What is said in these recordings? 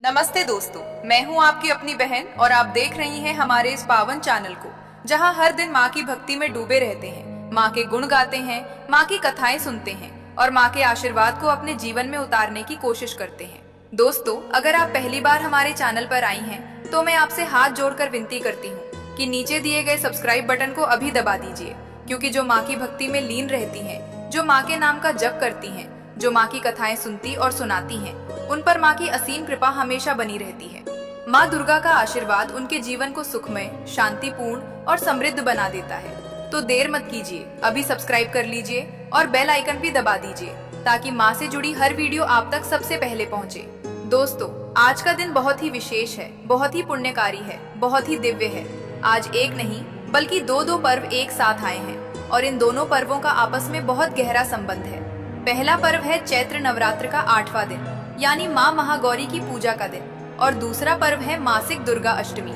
नमस्ते दोस्तों, मैं हूं आपकी अपनी बहन और आप देख रही हैं हमारे इस पावन चैनल को, जहां हर दिन माँ की भक्ति में डूबे रहते हैं, माँ के गुण गाते हैं, माँ की कथाएं सुनते हैं और माँ के आशीर्वाद को अपने जीवन में उतारने की कोशिश करते हैं। दोस्तों, अगर आप पहली बार हमारे चैनल पर आई हैं, तो मैं आपसे हाथ जोड़कर विनती करती हूँ कि नीचे दिए गए सब्सक्राइब बटन को अभी दबा दीजिए, क्योंकि जो माँ की भक्ति में लीन रहती हैं, जो माँ के नाम का जप करती हैं, जो माँ की कथाएं सुनती और सुनाती हैं, उन पर माँ की असीम कृपा हमेशा बनी रहती है। माँ दुर्गा का आशीर्वाद उनके जीवन को सुखमय, शांतिपूर्ण और समृद्ध बना देता है। तो देर मत कीजिए, अभी सब्सक्राइब कर लीजिए और बेल आइकन भी दबा दीजिए, ताकि माँ से जुड़ी हर वीडियो आप तक सबसे पहले पहुँचे। दोस्तों, आज का दिन बहुत ही विशेष है, बहुत ही पुण्यकारी है, बहुत ही दिव्य है। आज एक नहीं बल्कि दो पर्व एक साथ आए हैं और इन दोनों पर्वों का आपस में बहुत गहरा संबंध है। पहला पर्व है चैत्र नवरात्र का 8वां दिन, यानी माँ महागौरी की पूजा का दिन, और दूसरा पर्व है मासिक दुर्गा अष्टमी।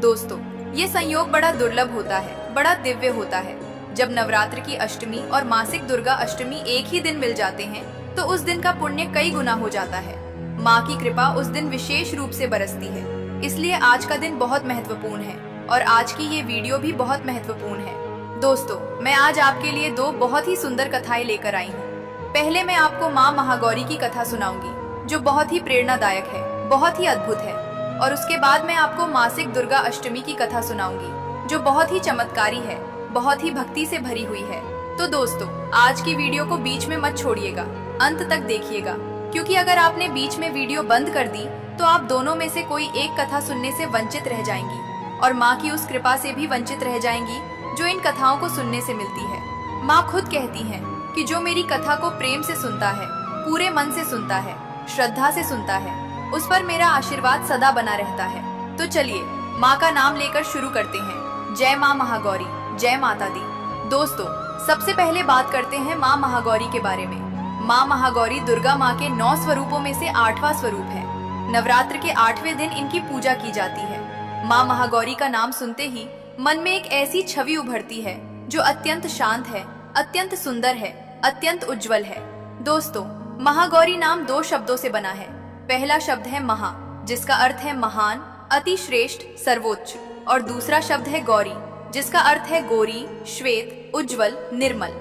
दोस्तों, ये संयोग बड़ा दुर्लभ होता है, बड़ा दिव्य होता है। जब नवरात्र की अष्टमी और मासिक दुर्गा अष्टमी एक ही दिन मिल जाते हैं, तो उस दिन का पुण्य कई गुना हो जाता है। माँ की कृपा उस दिन विशेष रूप से बरसती है, इसलिए आज का दिन बहुत महत्वपूर्ण है और आज की ये वीडियो भी बहुत महत्वपूर्ण है। दोस्तों, मैं आज आपके लिए दो बहुत ही सुंदर कथाएं लेकर आई हूँ। पहले मैं आपको माँ महागौरी की कथा सुनाऊंगी, जो बहुत ही प्रेरणादायक है, बहुत ही अद्भुत है, और उसके बाद मैं आपको मासिक दुर्गा अष्टमी की कथा सुनाऊंगी, जो बहुत ही चमत्कारी है, बहुत ही भक्ति से भरी हुई है। तो दोस्तों, आज की वीडियो को बीच में मत छोड़िएगा, अंत तक देखिएगा, क्योंकि अगर आपने बीच में वीडियो बंद कर दी तो आप दोनों में से कोई एक कथा सुनने से वंचित रह जाएंगी और माँ की उस कृपा से भी वंचित रह जाएंगी जो इन कथाओं को सुनने से मिलती है। माँ खुद कहती है कि जो मेरी कथा को प्रेम से सुनता है, पूरे मन से सुनता है, श्रद्धा से सुनता है, उस पर मेरा आशीर्वाद सदा बना रहता है। तो चलिए माँ का नाम लेकर शुरू करते हैं। जय माँ महागौरी, जय माता दी। दोस्तों, सबसे पहले बात करते हैं माँ महागौरी के बारे में। माँ महागौरी दुर्गा माँ के 9 स्वरूपों में से 8वां स्वरूप है। नवरात्र के 8वें दिन इनकी पूजा की जाती है। माँ महागौरी का नाम सुनते ही मन में एक ऐसी छवि उभरती है जो अत्यंत शांत है, अत्यंत सुंदर है, अत्यंत उज्जवल है। दोस्तों, महागौरी नाम 2 शब्दों से बना है। पहला शब्द है महा, जिसका अर्थ है महान, अति श्रेष्ठ, सर्वोच्च, और दूसरा शब्द है गौरी, जिसका अर्थ है गोरी, श्वेत, उज्जवल, निर्मल।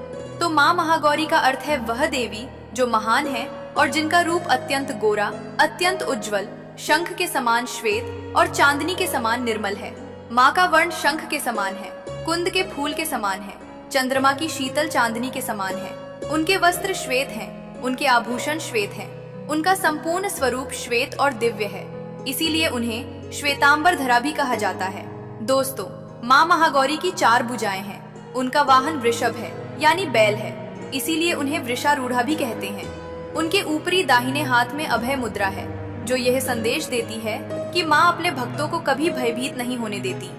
तो माँ महागौरी का अर्थ है वह देवी जो महान है और जिनका रूप अत्यंत गोरा, अत्यंत उज्जवल, शंख के समान श्वेत और चांदनी के समान निर्मल है। माँ का वर्ण शंख के समान है, कुंद के फूल के समान है, चंद्रमा की शीतल चांदनी के समान है। उनके वस्त्र श्वेत हैं, उनके आभूषण श्वेत हैं, उनका संपूर्ण स्वरूप श्वेत और दिव्य है, इसीलिए उन्हें श्वेतांबर धरा भी कहा जाता है। दोस्तों, माँ महागौरी की 4 भुजाएं हैं। उनका वाहन वृषभ है, यानी बैल है, इसीलिए उन्हें वृषारूढ़ा भी कहते हैं। उनके ऊपरी दाहिने हाथ में अभय मुद्रा है, जो यह संदेश देती है कि माँ अपने भक्तों को कभी भयभीत नहीं होने देती,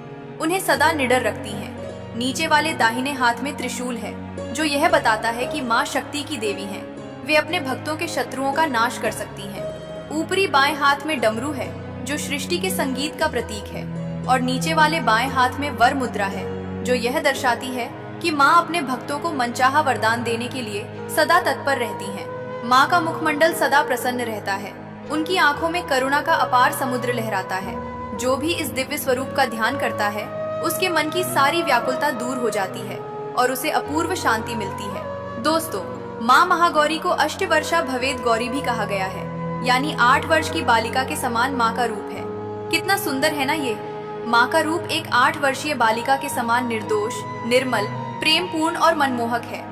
उन्हें सदा निडर रखती हैं। नीचे वाले दाहिने हाथ में त्रिशूल है, जो यह बताता है कि माँ शक्ति की देवी हैं, वे अपने भक्तों के शत्रुओं का नाश कर सकती हैं। ऊपरी बाएं हाथ में डमरू है, जो सृष्टि के संगीत का प्रतीक है, और नीचे वाले बाएं हाथ में वर मुद्रा है, जो यह दर्शाती है कि माँ अपने भक्तों को मनचाहा वरदान देने के लिए सदा तत्पर रहती हैं। माँ का मुखमंडल सदा प्रसन्न रहता है, उनकी आंखों में करुणा का अपार समुद्र लहराता है। जो भी इस दिव्य स्वरूप का ध्यान करता है, उसके मन की सारी व्याकुलता दूर हो जाती है और उसे अपूर्व शांति मिलती है। दोस्तों, माँ महागौरी को अष्टवर्षा भवेद गौरी भी कहा गया है, यानी 8 वर्ष की बालिका के समान माँ का रूप है। कितना सुंदर है ना ये। माँ का रूप एक 8 वर्षीय बालिका के समान निर्दोष, निर्मल, प्रेमपूर्ण और मनमोहक है।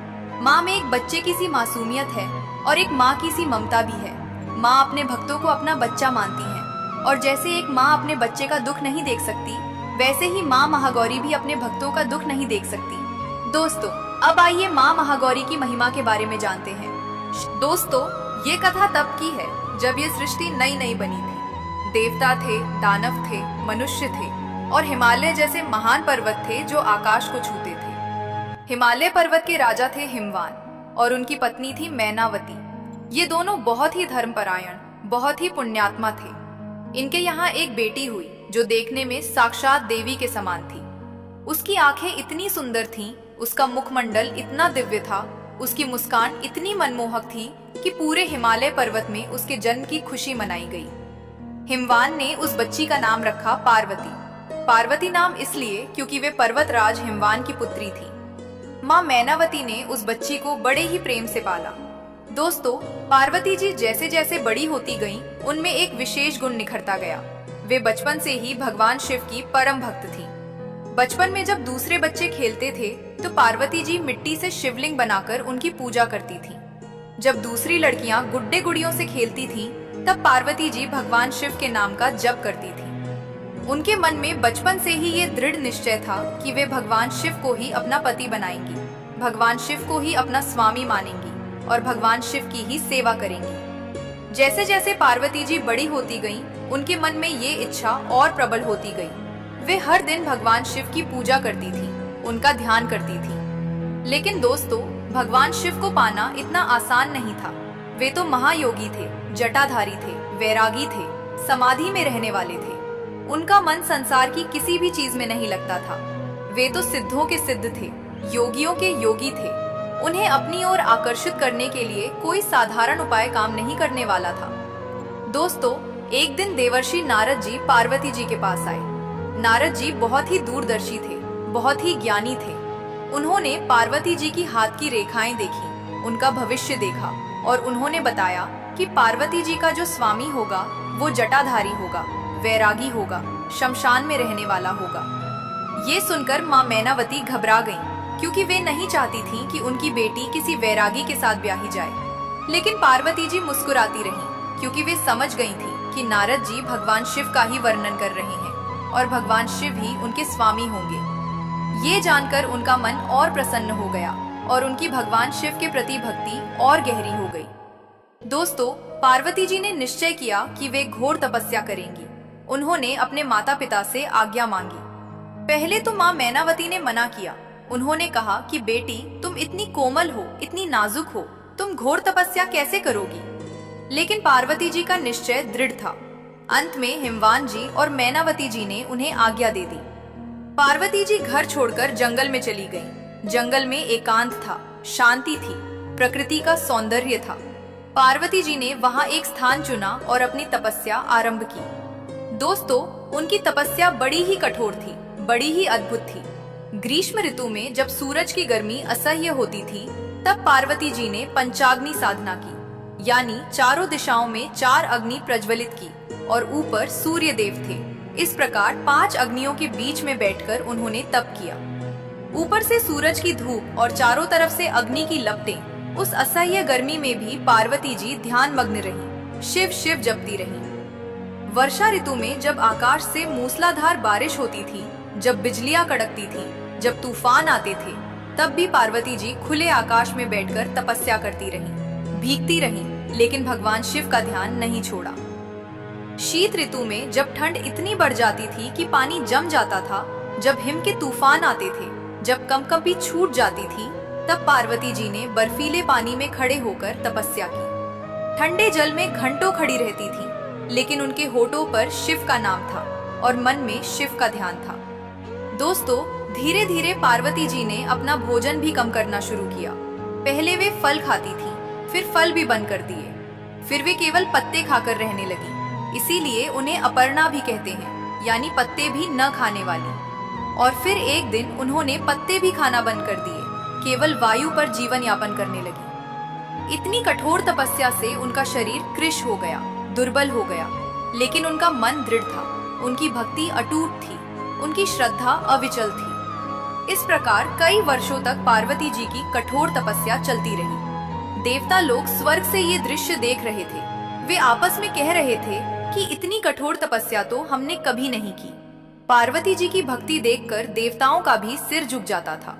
माँ में एक बच्चे की सी मासूमियत है और एक माँ की सी ममता भी है। माँ अपने भक्तों को अपना बच्चा मानती है, और जैसे एक माँ अपने बच्चे का दुख नहीं देख सकती, वैसे ही माँ महागौरी भी अपने भक्तों का दुख नहीं देख सकती। दोस्तों, अब आइए माँ महागौरी की महिमा के बारे में जानते हैं। दोस्तों, ये कथा तब की है जब ये सृष्टि नई नई बनी थी। देवता थे, दानव थे, मनुष्य थे और हिमालय जैसे महान पर्वत थे जो आकाश को छूते थे। हिमालय पर्वत के राजा थे हिमवान और उनकी पत्नी थी मैनावती। ये दोनों बहुत ही धर्मपरायण, बहुत ही पुण्यात्मा थे। इनके यहाँ एक बेटी हुई जो देखने में साक्षात देवी के समान थी। उसकी आंखें इतनी सुंदर थीं, उसका मुखमंडल इतना दिव्य था, उसकी मुस्कान इतनी मनमोहक थी कि पूरे हिमालय पर्वत में उसके जन्म की खुशी मनाई गई। हिमवान ने उस बच्ची का नाम रखा पार्वती। पार्वती नाम इसलिए क्योंकि वे पर्वतराज हिमवान की पुत्री थी। माँ मैनावती ने उस बच्ची को बड़े ही प्रेम से पाला। दोस्तों, पार्वती जी जैसे जैसे बड़ी होती गईं, उनमें एक विशेष गुण निखरता गया। वे बचपन से ही भगवान शिव की परम भक्त थीं। बचपन में जब दूसरे बच्चे खेलते थे तो पार्वती जी मिट्टी से शिवलिंग बनाकर उनकी पूजा करती थीं। जब दूसरी लड़कियां गुड्डे गुड़ियों से खेलती थीं, तब पार्वती जी भगवान शिव के नाम का जप करती थीं। उनके मन में बचपन से ही ये दृढ़ निश्चय था कि वे भगवान शिव को ही अपना पति बनाएंगी, भगवान शिव को ही अपना स्वामी मानेंगी और भगवान शिव की ही सेवा करेंगी। जैसे जैसे पार्वती जी बड़ी होती गईं, उनके मन में ये इच्छा और प्रबल होती गई। वे हर दिन भगवान शिव की पूजा करती थीं, उनका ध्यान करती थीं। लेकिन दोस्तों, भगवान शिव को पाना इतना आसान नहीं था। वे तो महायोगी थे, जटाधारी थे, वैरागी थे, समाधि में रहने वाले थे। उनका मन संसार की किसी भी चीज में नहीं लगता था। वे तो सिद्धों के सिद्ध थे, योगियों के योगी थे। उन्हें अपनी ओर आकर्षित करने के लिए कोई साधारण उपाय काम नहीं करने वाला था। दोस्तों, एक दिन देवर्षि नारद जी पार्वती जी के पास आए। नारद जी बहुत ही दूरदर्शी थे, बहुत ही ज्ञानी थे। उन्होंने पार्वती जी की हाथ की रेखाएं देखी, उनका भविष्य देखा और उन्होंने बताया कि पार्वती जी का जो स्वामी होगा वो जटाधारी होगा, वैरागी होगा, शमशान में रहने वाला होगा। ये सुनकर माँ मैनावती घबरा गईं, क्योंकि वे नहीं चाहती थीं कि उनकी बेटी किसी वैरागी के साथ ब्याही जाए। लेकिन पार्वती जी मुस्कुराती रहीं, क्योंकि वे समझ गई थीं कि नारद जी भगवान शिव का ही वर्णन कर रहे हैं और भगवान शिव ही उनके स्वामी होंगे। ये जानकर उनका मन और प्रसन्न हो गया और उनकी भगवान शिव के प्रति भक्ति और गहरी हो गई। दोस्तों, पार्वती जी ने निश्चय किया कि वे घोर तपस्या करेंगी। उन्होंने अपने माता पिता से आज्ञा मांगी। पहले तो माँ मैनावती ने मना किया। उन्होंने कहा कि बेटी, तुम इतनी कोमल हो, इतनी नाजुक हो, तुम घोर तपस्या कैसे करोगी? लेकिन पार्वती जी का निश्चय दृढ़ था। अंत में हिमवान जी और मैनावती जी ने उन्हें आज्ञा दे दी। पार्वती जी घर छोड़कर जंगल में चली गईं। जंगल में एकांत था, शांति थी, प्रकृति का सौंदर्य था। पार्वती जी ने वहां एक स्थान चुना और अपनी तपस्या आरंभ की। दोस्तों, उनकी तपस्या बड़ी ही कठोर थी, बड़ी ही अद्भुत थी। ग्रीष्म ऋतु में जब सूरज की गर्मी असह्य होती थी, तब पार्वती जी ने पंचाग्नि साधना की, यानी चारों दिशाओं में 4 अग्नि प्रज्वलित की और ऊपर सूर्य देव थे। इस प्रकार 5 अग्नियों के बीच में बैठकर उन्होंने तप किया। ऊपर से सूरज की धूप और चारों तरफ से अग्नि की लपटें। उस असह्य गर्मी में भी पार्वती जी ध्यान मग्न रहीं, शिव शिव जपती रहीं। वर्षा ऋतु में जब आकाश से मूसलाधार बारिश होती थी, जब बिजलियां कड़कती थी, जब तूफान आते थे, तब भी पार्वती जी खुले आकाश में बैठकर तपस्या करती रहीं, भीगती रहीं, लेकिन भगवान शिव का ध्यान नहीं छोड़ा। शीत ऋतु में जब ठंड इतनी बढ़ जाती थी कि पानी जम जाता था, जब हिम के तूफान आते थे, जब कंपकंपी छूट जाती थी, तब पार्वती जी ने बर्फीले पानी में खड़े होकर तपस्या की। ठंडे जल में घंटों खड़ी रहती थी, लेकिन उनके होठों पर शिव का नाम था और मन में शिव का ध्यान था। दोस्तों, धीरे धीरे पार्वती जी ने अपना भोजन भी कम करना शुरू किया। पहले वे फल खाती थी, फिर फल भी बंद कर दिए, फिर वे केवल पत्ते खाकर रहने लगी। इसीलिए उन्हें अपर्णा भी कहते हैं, यानी पत्ते भी न खाने वाली। और फिर एक दिन उन्होंने पत्ते भी खाना बंद कर दिए, केवल वायु पर जीवन यापन करने लगी। इतनी कठोर तपस्या से उनका शरीर कृश हो गया, दुर्बल हो गया, लेकिन उनका मन दृढ़ था, उनकी भक्ति अटूट थी, उनकी श्रद्धा अविचल थी। इस प्रकार कई वर्षों तक पार्वती जी की कठोर तपस्या चलती रही। देवता लोग स्वर्ग से ये दृश्य देख रहे थे। वे आपस में कह रहे थे कि इतनी कठोर तपस्या तो हमने कभी नहीं की। पार्वती जी की भक्ति देखकर देवताओं का भी सिर झुक जाता था।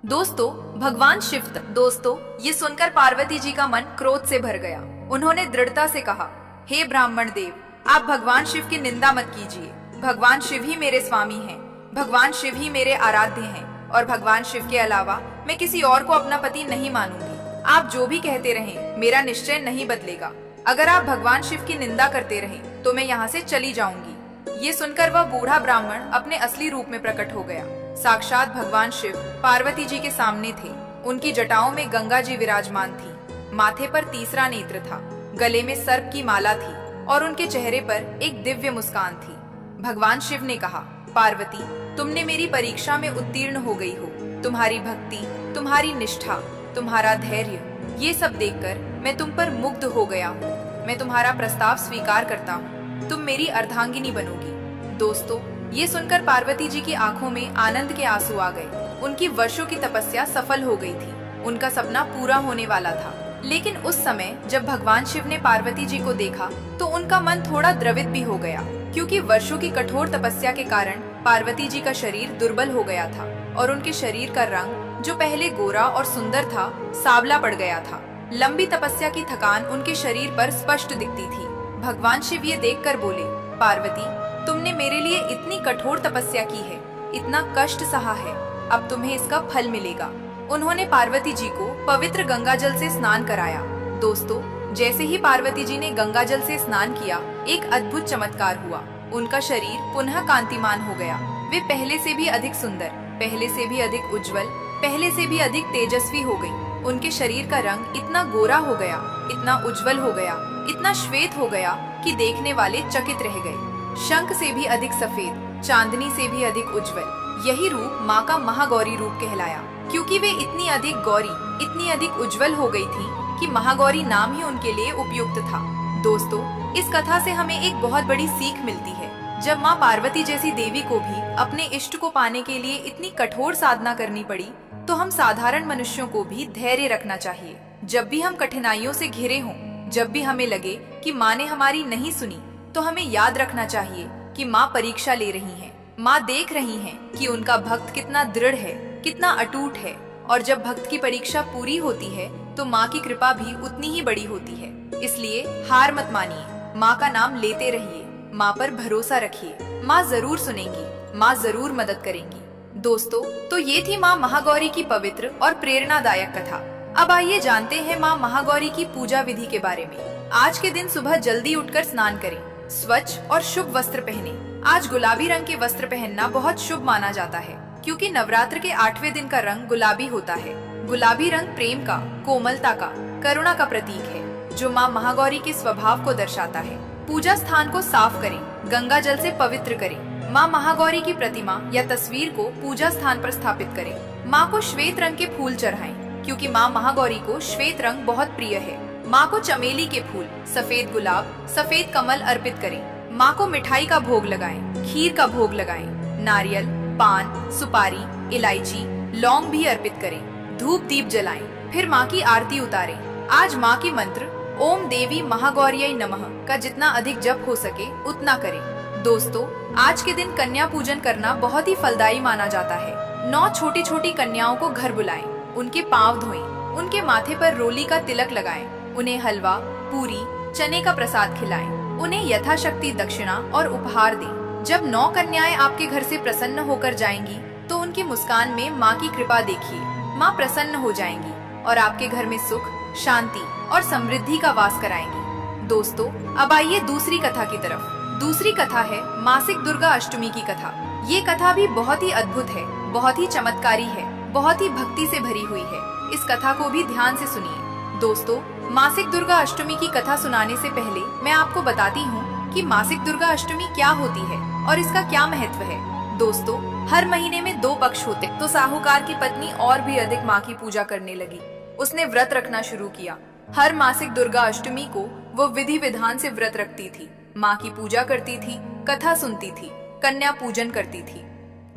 दोस्तों, भगवान शिव दोस्तों, ये सुनकर पार्वती जी का मन क्रोध से भर गया। उन्होंने दृढ़ता से कहा, हे ब्राह्मण देव, आप भगवान शिव की निंदा मत कीजिए। भगवान शिव ही मेरे स्वामी हैं, भगवान शिव ही मेरे आराध्य हैं और भगवान शिव के अलावा मैं किसी और को अपना पति नहीं मानूंगी। आप जो भी कहते रहें, मेरा निश्चय नहीं बदलेगा। अगर आप भगवान शिव की निंदा करते रहें तो मैं यहाँ से चली जाऊंगी। ये सुनकर वह बूढ़ा ब्राह्मण अपने असली रूप में प्रकट हो गया। साक्षात भगवान शिव पार्वती जी के सामने थे। उनकी जटाओं में गंगा जी विराजमान थी, माथे पर तीसरा नेत्र था, गले में सर्प की माला थी और उनके चेहरे पर एक दिव्य मुस्कान थी। भगवान शिव ने कहा, पार्वती, तुमने मेरी परीक्षा में उत्तीर्ण हो गई हो। तुम्हारी भक्ति, तुम्हारी निष्ठा, तुम्हारा धैर्य, ये सब देखकर मैं तुम पर मुग्ध हो गया हूँ। मैं तुम्हारा प्रस्ताव स्वीकार करता हूँ। तुम मेरी अर्धांगिनी बनोगी। दोस्तों, ये सुनकर पार्वती जी की आंखों में आनंद के आंसू आ गए। उनकी वर्षों की तपस्या सफल हो गई थी। उनका सपना पूरा होने वाला था। लेकिन उस समय जब भगवान शिव ने पार्वती जी को देखा तो उनका मन थोड़ा द्रवित भी हो गया, क्योंकि वर्षों की कठोर तपस्या के कारण पार्वती जी का शरीर दुर्बल हो गया था और उनके शरीर का रंग, जो पहले गोरा और सुंदर था, सांवला पड़ गया था। लंबी तपस्या की थकान उनके शरीर पर स्पष्ट दिखती थी। भगवान शिव ये देखकर बोले, पार्वती, तुमने मेरे लिए इतनी कठोर तपस्या की है, इतना कष्ट सहा है, अब तुम्हें इसका फल मिलेगा। उन्होंने पार्वती जी को पवित्र गंगा जल से स्नान कराया। दोस्तों, जैसे ही पार्वती जी ने गंगा जल से स्नान किया, एक अद्भुत चमत्कार हुआ। उनका शरीर पुनः कांतिमान हो गया। वे पहले से भी अधिक सुंदर, पहले से भी अधिक उज्जवल, पहले से भी अधिक तेजस्वी हो गई। उनके शरीर का रंग इतना गोरा हो गया, इतना उज्जवल हो गया, इतना श्वेत हो गया कि देखने वाले चकित रह गए। शंख से भी अधिक सफेद, चांदनी से भी अधिक उज्जवल, यही रूप माँ का महागौरी रूप कहलाया, क्योंकि वे इतनी अधिक गौरी, इतनी अधिक उज्जवल हो गई थी कि महागौरी नाम ही उनके लिए उपयुक्त था। दोस्तों, इस कथा से हमें एक बहुत बड़ी सीख मिलती है। जब माँ पार्वती जैसी देवी को भी अपने इष्ट को पाने के लिए इतनी कठोर साधना करनी पड़ी, तो हम साधारण मनुष्यों को भी धैर्य रखना चाहिए। जब भी हम कठिनाइयों से घिरे हों, जब भी हमें लगे कि माँ ने हमारी नहीं सुनी, तो हमें याद रखना चाहिए कि माँ परीक्षा ले रही हैं। माँ देख रही हैं कि उनका भक्त कितना दृढ़ है, कितना अटूट है, और जब भक्त की परीक्षा पूरी होती है तो माँ की कृपा भी उतनी ही बड़ी होती है। इसलिए हार मत मानिए, माँ का नाम लेते रहिए, माँ पर भरोसा रखिए। माँ जरूर सुनेंगी, माँ जरूर मदद करेंगी। दोस्तों, तो ये थी माँ महागौरी की पवित्र और प्रेरणादायक कथा। अब आइए जानते हैं माँ महागौरी की पूजा विधि के बारे में। आज के दिन सुबह जल्दी उठकर स्नान करें, स्वच्छ और शुभ वस्त्र पहने। आज गुलाबी रंग के वस्त्र पहनना बहुत शुभ माना जाता है, क्योंकि नवरात्र के 8वें दिन का रंग गुलाबी होता है। गुलाबी रंग प्रेम का, कोमलता का, करुणा का प्रतीक है, जो माँ महागौरी के स्वभाव को दर्शाता है। पूजा स्थान को साफ करें, गंगा जल से पवित्र करें। माँ महागौरी की प्रतिमा या तस्वीर को पूजा स्थान पर स्थापित करें। माँ को श्वेत रंग के फूल चढ़ाएं, क्योंकि माँ महागौरी को श्वेत रंग बहुत प्रिय है। माँ को चमेली के फूल, सफेद गुलाब, सफेद कमल अर्पित करें। माँ को मिठाई का भोग लगाएं, खीर का भोग लगाएं, नारियल, पान, सुपारी, इलायची, लौंग भी अर्पित करें। धूप दीप जलाएं, फिर माँ की आरती उतारें। आज माँ की मंत्र ओम देवी महागौर्यै नमः का जितना अधिक जप हो सके उतना करें। दोस्तों, आज के दिन कन्या पूजन करना बहुत ही फलदायी माना जाता है। 9 छोटी छोटी कन्याओं को घर बुलाएं, उनके पांव धोएं, उनके माथे पर रोली का तिलक लगाएं, उन्हें हलवा, पूरी, चने का प्रसाद खिलाएं, उन्हें यथाशक्ति दक्षिणा और उपहार दें। जब 9 कन्याएं आपके घर से प्रसन्न होकर जाएंगी, तो उनकी मुस्कान में माँ की कृपा देखिए। माँ प्रसन्न हो जाएंगी और आपके घर में सुख, शांति और समृद्धि का वास कराएंगी। दोस्तों, अब आइए दूसरी कथा की तरफ। दूसरी कथा है मासिक दुर्गा अष्टमी की कथा। ये कथा भी बहुत ही अद्भुत है, बहुत ही चमत्कारी है, बहुत ही भक्ति से भरी हुई है। इस कथा को भी ध्यान से सुनिए। दोस्तों, मासिक दुर्गा अष्टमी की कथा सुनाने से पहले मैं आपको बताती हूँ कि मासिक दुर्गा अष्टमी क्या होती है और इसका क्या महत्व है। दोस्तों, हर महीने में 2 पक्ष होते, तो साहूकार की पत्नी और भी अधिक माँ की पूजा करने लगी। उसने व्रत रखना शुरू किया। हर मासिक दुर्गा अष्टमी को वो विधि विधान से व्रत रखती थी, माँ की पूजा करती थी, कथा सुनती थी, कन्या पूजन करती थी।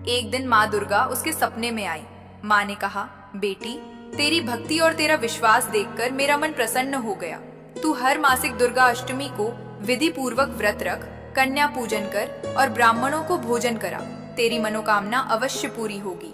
एक दिन माँ दुर्गा उसके सपने में आई। माँ ने कहा, बेटी, तेरी भक्ति और तेरा विश्वास देखकर मेरा मन प्रसन्न हो गया। तू हर मासिक दुर्गा अष्टमी को विधि पूर्वक व्रत रख, कन्या पूजन कर और ब्राह्मणों को भोजन करा। तेरी मनोकामना अवश्य पूरी होगी।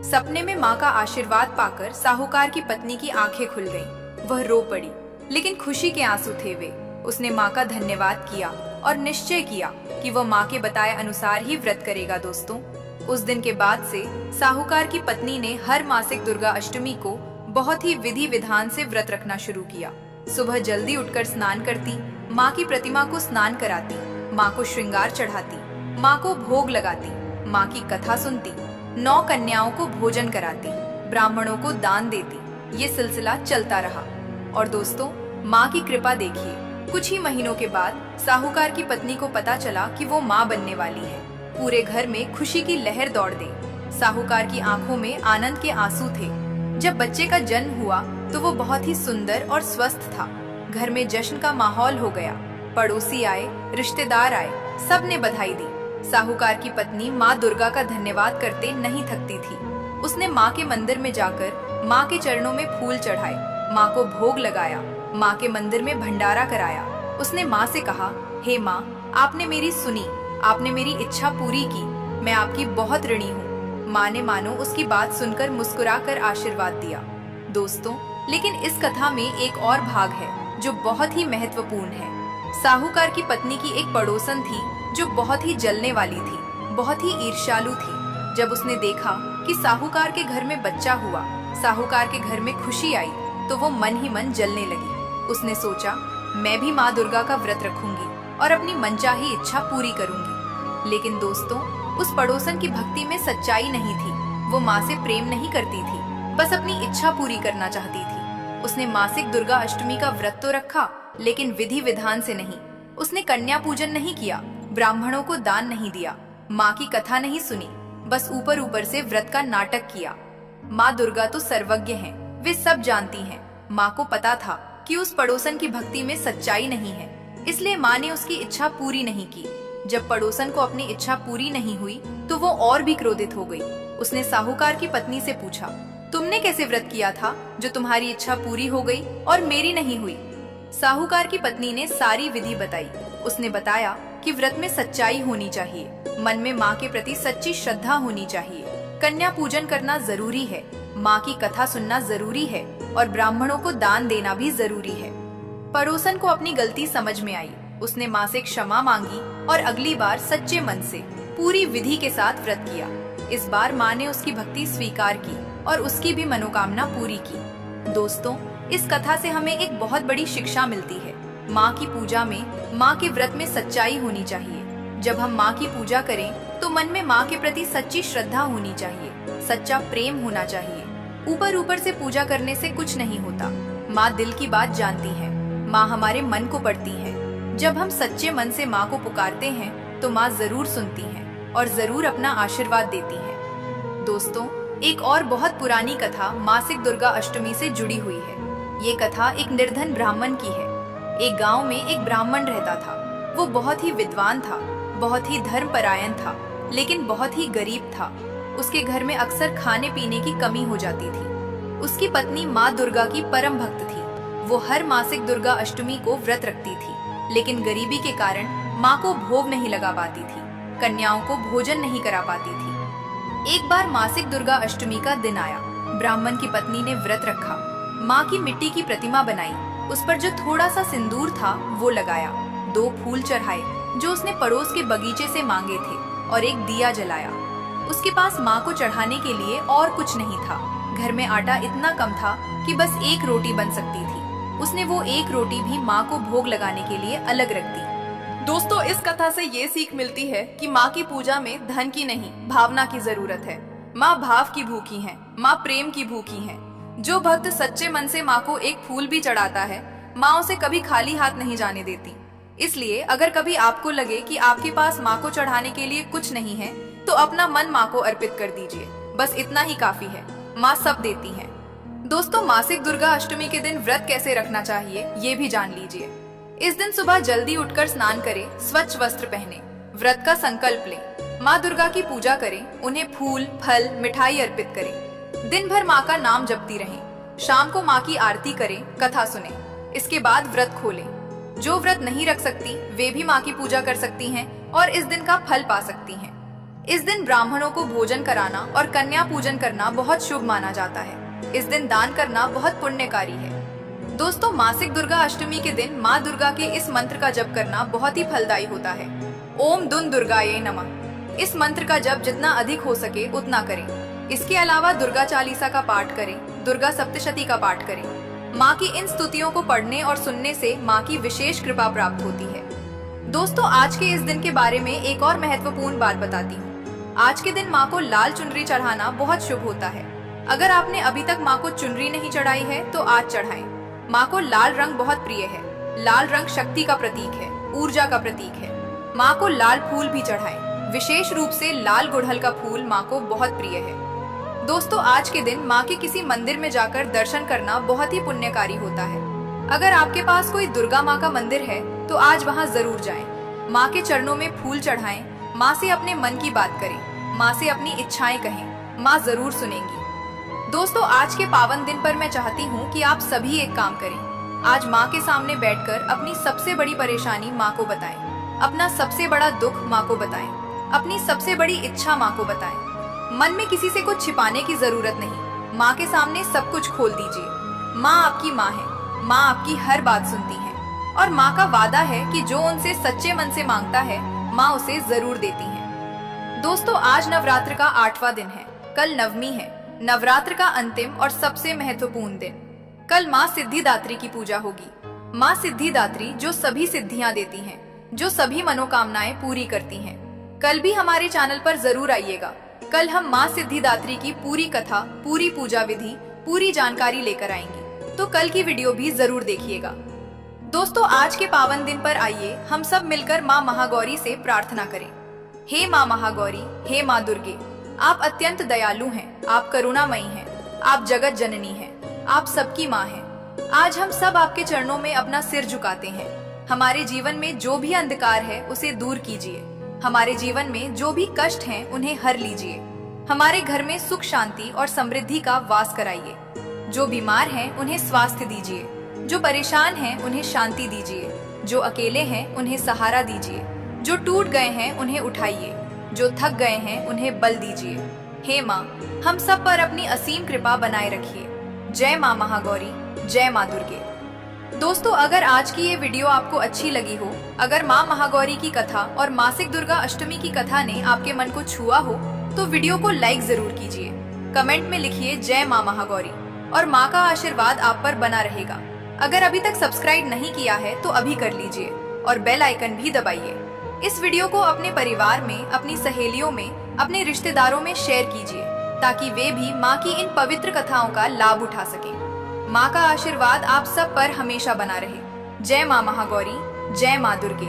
सपने में माँ का आशीर्वाद पाकर साहूकार की पत्नी की आंखें खुल गईं। वह रो पड़ी, लेकिन खुशी के आंसू थे वे। उसने माँ का धन्यवाद किया और निश्चय किया कि वह माँ के बताए अनुसार ही व्रत करेगा। दोस्तों, उस दिन के बाद से साहूकार की पत्नी ने हर मासिक दुर्गा अष्टमी को बहुत ही विधि विधान से व्रत रखना शुरू किया। सुबह जल्दी उठकर स्नान करती, माँ की प्रतिमा को स्नान कराती, माँ को श्रृंगार चढ़ाती, माँ को भोग लगाती, माँ की कथा सुनती, 9 कन्याओं को भोजन कराती, ब्राह्मणों को दान देती। ये सिलसिला चलता रहा और दोस्तों, माँ की कृपा देखिए, कुछ ही महीनों के बाद साहूकार की पत्नी को पता चला कि वो माँ बनने वाली है। पूरे घर में खुशी की लहर दौड़ गई। साहूकार की आंखों में आनंद के आंसू थे। जब बच्चे का जन्म हुआ तो वो बहुत ही सुंदर और स्वस्थ था। घर में जश्न का माहौल हो गया। पड़ोसी आए, रिश्तेदार आए, सबने बधाई दी। साहूकार की पत्नी माँ दुर्गा का धन्यवाद करते नहीं थकती थी। उसने माँ के मंदिर में जाकर माँ के चरणों में फूल चढ़ाए, माँ को भोग लगाया, माँ के मंदिर में भंडारा कराया। उसने माँ से कहा, हे माँ, आपने मेरी सुनी, आपने मेरी इच्छा पूरी की, मैं आपकी बहुत ऋणी हूँ। माँ ने मानो उसकी बात सुनकर मुस्कुराकर आशीर्वाद दिया। दोस्तों, लेकिन इस कथा में एक और भाग है जो बहुत ही महत्वपूर्ण है। साहूकार की पत्नी की एक पड़ोसन थी जो बहुत ही जलने वाली थी, बहुत ही ईर्ष्यालु थी। जब उसने देखा कि साहूकार के घर में बच्चा हुआ, साहूकार के घर में खुशी आई, तो वो मन ही मन जलने लगी। उसने सोचा, मैं भी माँ दुर्गा का व्रत रखूंगी और अपनी मनचाही इच्छा पूरी करूंगी। लेकिन दोस्तों, उस पड़ोसन की भक्ति में सच्चाई नहीं थी। वो माँ से प्रेम नहीं करती थी, बस अपनी इच्छा पूरी करना चाहती थी। उसने मासिक दुर्गा अष्टमी का व्रत तो रखा, लेकिन विधि विधान से नहीं। उसने कन्या पूजन नहीं किया, ब्राह्मणों को दान नहीं दिया, माँ की कथा नहीं सुनी, बस ऊपर ऊपर से व्रत का नाटक किया। माँ दुर्गा तो सर्वज्ञ हैं, वे सब जानती हैं। माँ को पता था कि उस पड़ोसन की भक्ति में सच्चाई नहीं है, इसलिए माँ ने उसकी इच्छा पूरी नहीं की। जब पड़ोसन को अपनी इच्छा पूरी नहीं हुई तो वो और भी क्रोधित हो गई। उसने साहूकार की पत्नी से पूछा, तुमने कैसे व्रत किया था जो तुम्हारी इच्छा पूरी हो गई और मेरी नहीं हुई? साहूकार की पत्नी ने सारी विधि बताई। उसने बताया कि व्रत में सच्चाई होनी चाहिए, मन में माँ के प्रति सच्ची श्रद्धा होनी चाहिए, कन्या पूजन करना जरूरी है, माँ की कथा सुनना जरूरी है और ब्राह्मणों को दान देना भी जरूरी है। पड़ोसन को अपनी गलती समझ में आई। उसने माँ से क्षमा मांगी और अगली बार सच्चे मन से पूरी विधि के साथ व्रत किया। इस बार माँ ने उसकी भक्ति स्वीकार की और उसकी भी मनोकामना पूरी की। दोस्तों, इस कथा से हमें एक बहुत बड़ी शिक्षा मिलती है। माँ की पूजा में, माँ के व्रत में सच्चाई होनी चाहिए। जब हम माँ की पूजा करें तो मन में माँ के प्रति सच्ची श्रद्धा होनी चाहिए, सच्चा प्रेम होना चाहिए। ऊपर ऊपर से पूजा करने से कुछ नहीं होता। माँ दिल की बात जानती है, माँ हमारे मन को पढ़ती है। जब हम सच्चे मन से माँ को पुकारते हैं तो माँ जरूर सुनती है और जरूर अपना आशीर्वाद देती है। दोस्तों, एक और बहुत पुरानी कथा मासिक दुर्गा अष्टमी से जुड़ी हुई है। ये कथा एक निर्धन ब्राह्मण की है। एक गांव में एक ब्राह्मण रहता था। वो बहुत ही विद्वान था, बहुत ही धर्मपरायण था, लेकिन बहुत ही गरीब था। उसके घर में अक्सर खाने पीने की कमी हो जाती थी। उसकी पत्नी माँ दुर्गा की परम भक्त थी। वो हर मासिक दुर्गा अष्टमी को व्रत रखती थी, लेकिन गरीबी के कारण माँ को भोग नहीं लगा पाती थी, कन्याओं को भोजन नहीं करा पाती थी। एक बार मासिक दुर्गा अष्टमी का दिन आया। ब्राह्मण की पत्नी ने व्रत रखा, माँ की मिट्टी की प्रतिमा बनाई, उस पर जो थोड़ा सा सिंदूर था वो लगाया, 2 फूल चढ़ाए जो उसने पड़ोस के बगीचे से मांगे थे और एक दिया जलाया। उसके पास माँ को चढ़ाने के लिए और कुछ नहीं था। घर में आटा इतना कम था कि बस 1 रोटी बन सकती थी। उसने वो 1 रोटी भी माँ को भोग लगाने के लिए अलग रख दी। दोस्तों, इस कथा से ये सीख मिलती है कि माँ की पूजा में धन की नहीं, भावना की जरूरत है। माँ भाव की भूखी है, माँ प्रेम की भूखी है। जो भक्त सच्चे मन से माँ को एक फूल भी चढ़ाता है, माँ उसे कभी खाली हाथ नहीं जाने देती। इसलिए अगर कभी आपको लगे कि आपके पास माँ को चढ़ाने के लिए कुछ नहीं है, तो अपना मन माँ को अर्पित कर दीजिए। बस इतना ही काफी है, माँ सब देती है। दोस्तों, मासिक दुर्गा अष्टमी के दिन व्रत कैसे रखना चाहिए ये भी जान लीजिए। इस दिन सुबह जल्दी उठकर स्नान करें, स्वच्छ वस्त्र पहने, व्रत का संकल्प लें, माँ दुर्गा की पूजा करें, उन्हें फूल, फल, मिठाई अर्पित करें। दिन भर माँ का नाम जपती रहें। शाम को माँ की आरती करें, कथा सुनें। इसके बाद व्रत खोलें। जो व्रत नहीं रख सकती वे भी माँ की पूजा कर सकती हैं और इस दिन का फल पा सकती हैं। इस दिन ब्राह्मणों को भोजन कराना और कन्या पूजन करना बहुत शुभ माना जाता है। इस दिन दान करना बहुत पुण्यकारी है। दोस्तों, मासिक दुर्गा अष्टमी के दिन माँ दुर्गा के इस मंत्र का जप करना बहुत ही फलदायी होता है। ओम दुन दुर्गाये नमः। इस मंत्र का जप जितना अधिक हो सके उतना करें। इसके अलावा दुर्गा चालीसा का पाठ करें, दुर्गा सप्तशती का पाठ करें। माँ की इन स्तुतियों को पढ़ने और सुनने से माँ की विशेष कृपा प्राप्त होती है। दोस्तों, आज के इस दिन के बारे में एक और महत्वपूर्ण बात बताती हूँ। आज के दिन माँ को लाल चुनरी चढ़ाना बहुत शुभ होता है। अगर आपने अभी तक माँ को चुनरी नहीं चढ़ाई है तो आज चढ़ाएं। माँ को लाल रंग बहुत प्रिय है। लाल रंग शक्ति का प्रतीक है। ऊर्जा का प्रतीक है। माँ को लाल फूल भी चढ़ाएं। विशेष रूप से लाल गुड़हल का फूल माँ को बहुत प्रिय है। दोस्तों, आज के दिन माँ के किसी मंदिर में जाकर दर्शन करना बहुत ही पुण्यकारी होता है। अगर आपके पास कोई दुर्गा माँ का मंदिर है तो आज वहाँ जरूर जाएं। माँ के चरणों में फूल चढ़ाएं। माँ से अपने मन की बात करें। माँ से अपनी इच्छाएं कहें। माँ जरूर सुनेंगी। दोस्तों, आज के पावन दिन पर मैं चाहती हूँ कि आप सभी एक काम करें। आज माँ के सामने बैठकर अपनी सबसे बड़ी परेशानी माँ को बताएं। अपना सबसे बड़ा दुख माँ को बताएं। अपनी सबसे बड़ी इच्छा माँ को बताएं। मन में किसी से कुछ छिपाने की जरूरत नहीं। माँ के सामने सब कुछ खोल दीजिए। माँ आपकी माँ है। माँ आपकी हर बात सुनती है और माँ का वादा है कि जो उनसे सच्चे मन से मांगता है माँ उसे जरूर देती है। दोस्तों, आज नवरात्र का 8वां दिन है। कल नवमी है, नवरात्र का अंतिम और सबसे महत्वपूर्ण दिन। कल माँ सिद्धिदात्री की पूजा होगी। माँ सिद्धिदात्री जो सभी सिद्धियाँ देती हैं, जो सभी मनोकामनाएं पूरी करती हैं। कल भी हमारे चैनल पर जरूर आइएगा। कल हम माँ सिद्धिदात्री की पूरी कथा, पूरी पूजा विधि, पूरी जानकारी लेकर आएंगे, तो कल की वीडियो भी जरूर देखिएगा। दोस्तों, आज के पावन दिन पर आइए हम सब मिलकर माँ महागौरी से प्रार्थना करें। हे माँ महागौरी, हे माँ दुर्गे, आप अत्यंत दयालु हैं, आप करुणामयी हैं, आप जगत जननी हैं, आप सबकी माँ हैं। आज हम सब आपके चरणों में अपना सिर झुकाते हैं। हमारे जीवन में जो भी अंधकार है उसे दूर कीजिए। हमारे जीवन में जो भी कष्ट हैं उन्हें हर लीजिए। हमारे घर में सुख शांति और समृद्धि का वास कराइए। जो बीमार हैं उन्हें स्वास्थ्य दीजिए। जो परेशान हैं उन्हें शांति दीजिए। जो अकेले हैं उन्हें सहारा दीजिए। जो टूट गए हैं उन्हें उठाइए। जो थक गए हैं उन्हें बल दीजिए। हे माँ, हम सब पर अपनी असीम कृपा बनाए रखिए। जय माँ महागौरी, जय माँ दुर्गे। दोस्तों, अगर आज की ये वीडियो आपको अच्छी लगी हो, अगर माँ महागौरी की कथा और मासिक दुर्गा अष्टमी की कथा ने आपके मन को छुआ हो, तो वीडियो को लाइक जरूर कीजिए। कमेंट में लिखिए जय माँ महागौरी और माँ का आशीर्वाद आप पर बना रहेगा। अगर अभी तक सब्सक्राइब नहीं किया है तो अभी कर लीजिए और बेल आइकन भी दबाइए। इस वीडियो को अपने परिवार में, अपनी सहेलियों में, अपने रिश्तेदारों में शेयर कीजिए ताकि वे भी माँ की इन पवित्र कथाओं का लाभ उठा सकें। माँ का आशीर्वाद आप सब पर हमेशा बना रहे। जय माँ महागौरी, जय माँ दुर्गे।